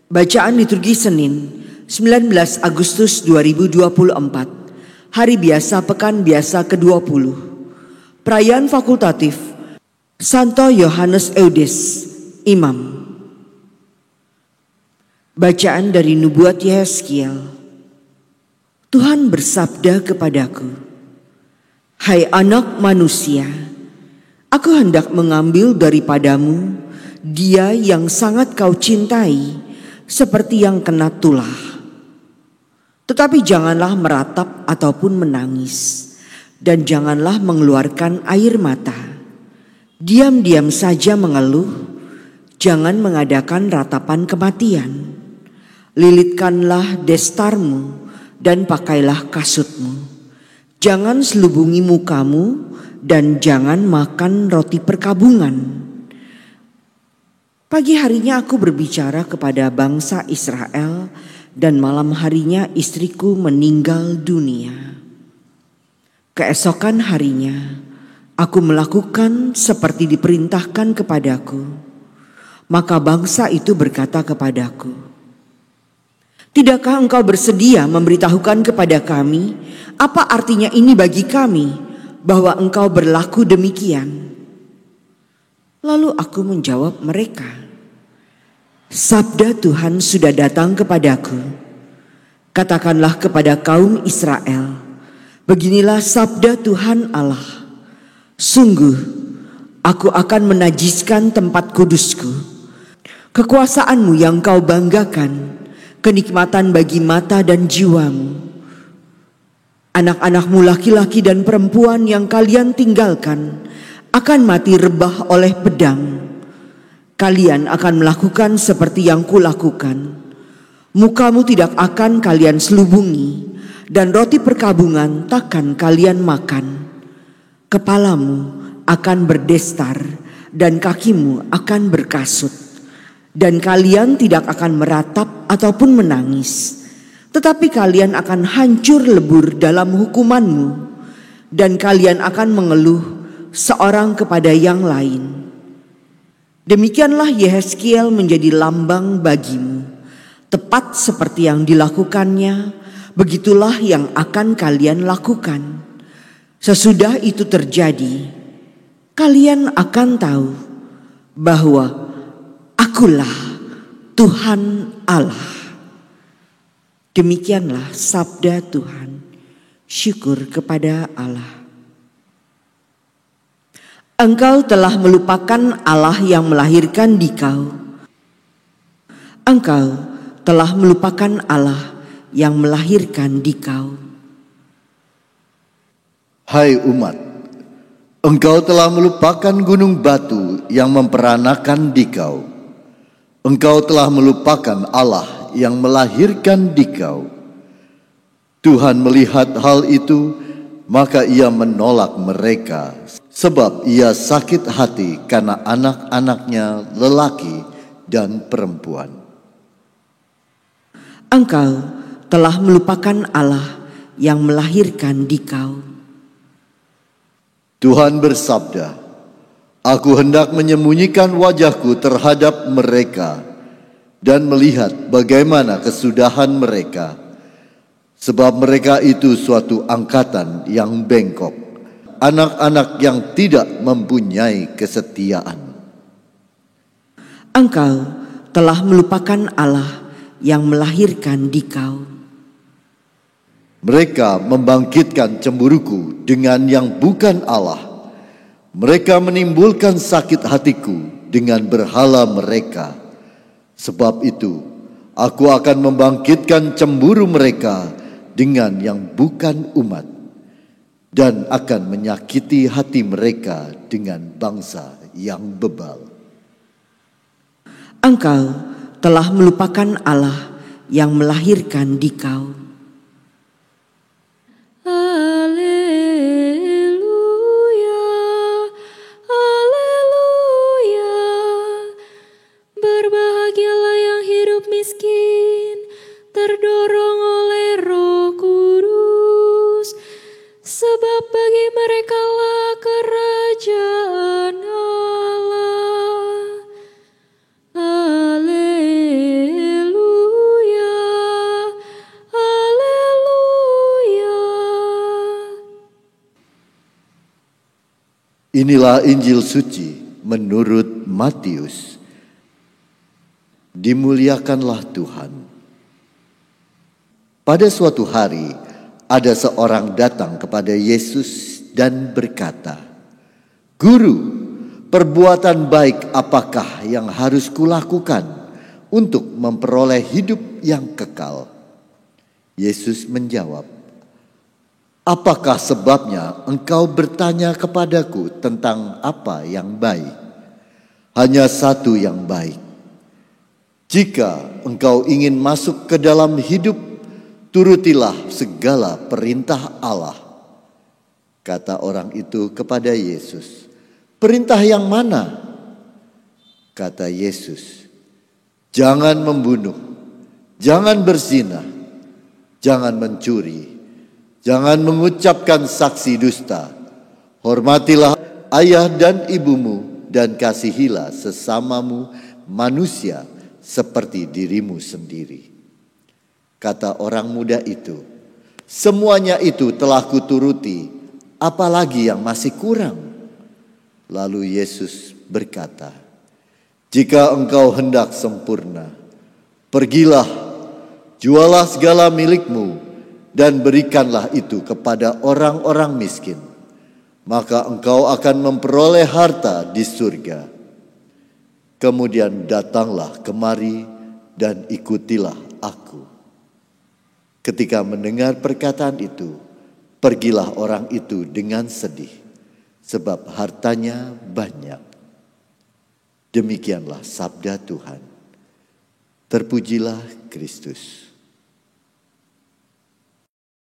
Bacaan liturgi Senin 19 Agustus 2024, Hari Biasa Pekan Biasa ke-20. Perayaan fakultatif Santo Yohanes Eudes, Imam. Bacaan dari Nubuat Yehezkiel. Tuhan bersabda kepadaku, "Hai anak manusia, aku hendak mengambil daripadamu dia yang sangat kau cintai, seperti yang kena tulah. Tetapi janganlah meratap ataupun menangis, dan janganlah mengeluarkan air mata. Diam-diam saja mengeluh, jangan mengadakan ratapan kematian. Lilitkanlah destarmu dan pakailah kasutmu. Jangan selubungi mukamu dan jangan makan roti perkabungan." Pagi harinya aku berbicara kepada bangsa Israel, dan malam harinya istriku meninggal dunia. Keesokan harinya aku melakukan seperti diperintahkan kepadaku. Maka bangsa itu berkata kepadaku, "Tidakkah engkau bersedia memberitahukan kepada kami apa artinya ini bagi kami, bahwa engkau berlaku demikian?" Lalu aku menjawab mereka, "Sabda Tuhan sudah datang kepadaku. Katakanlah kepada kaum Israel, beginilah sabda Tuhan Allah. Sungguh, aku akan menajiskan tempat kudusku. Kekuasaanmu yang kau banggakan, kenikmatan bagi mata dan jiwamu. Anak-anakmu laki-laki dan perempuan yang kalian tinggalkan akan mati rebah oleh pedang. Kalian akan melakukan seperti yang kulakukan. Mukamu tidak akan kalian selubungi, dan roti perkabungan takkan kalian makan. Kepalamu akan berdestar, dan kakimu akan berkasut. Dan kalian tidak akan meratap ataupun menangis, tetapi kalian akan hancur lebur dalam hukumanmu, dan kalian akan mengeluh seorang kepada yang lain." Demikianlah Yehezkiel menjadi lambang bagimu. Tepat seperti yang dilakukannya, begitulah yang akan kalian lakukan. Sesudah itu terjadi, kalian akan tahu bahwa Akulah Tuhan Allah. Demikianlah sabda Tuhan. Syukur kepada Allah. Engkau telah melupakan Allah yang melahirkan dikau. Engkau telah melupakan Allah yang melahirkan dikau. Hai umat, engkau telah melupakan gunung batu yang memperanakan dikau. Engkau telah melupakan Allah yang melahirkan dikau. Tuhan melihat hal itu, maka ia menolak mereka, sebab ia sakit hati karena anak-anaknya lelaki dan perempuan. Engkau telah melupakan Allah yang melahirkan dikau. Tuhan bersabda, "Aku hendak menyembunyikan wajahku terhadap mereka dan melihat bagaimana kesudahan mereka, sebab mereka itu suatu angkatan yang bengkok, anak-anak yang tidak mempunyai kesetiaan." Engkau telah melupakan Allah yang melahirkan dikau. Mereka membangkitkan cemburuku dengan yang bukan Allah. Mereka menimbulkan sakit hatiku dengan berhala mereka. Sebab itu, aku akan membangkitkan cemburu mereka dengan yang bukan umat, dan akan menyakiti hati mereka dengan bangsa yang bebal. Engkau telah melupakan Allah yang melahirkan dikau. Haleluya, haleluya. Berbahagialah yang hidup miskin, terdorong oleh Roh Kudus, sebab bagi merekalah kerajaan Allah. Haleluya. Inilah Injil suci menurut Matius. Dimuliakanlah Tuhan. Pada suatu hari, ada seorang datang kepada Yesus dan berkata, "Guru, perbuatan baik apakah yang harus kulakukan untuk memperoleh hidup yang kekal?" Yesus menjawab, "Apakah sebabnya engkau bertanya kepadaku tentang apa yang baik? Hanya satu yang baik. Jika engkau ingin masuk ke dalam hidup, turutilah segala perintah Allah." Kata orang itu kepada Yesus, "Perintah yang mana?" Kata Yesus, "Jangan membunuh, jangan berzina, jangan mencuri, jangan mengucapkan saksi dusta, hormatilah ayah dan ibumu, dan kasihilah sesamamu manusia seperti dirimu sendiri." Kata orang muda itu, "Semuanya itu telah kuturuti, apalagi yang masih kurang?" Lalu Yesus berkata, "Jika engkau hendak sempurna, pergilah, jualah segala milikmu dan berikanlah itu kepada orang-orang miskin. Maka engkau akan memperoleh harta di surga. Kemudian datanglah kemari dan ikutilah aku." Ketika mendengar perkataan itu, pergilah orang itu dengan sedih, sebab hartanya banyak. Demikianlah sabda Tuhan. Terpujilah Kristus.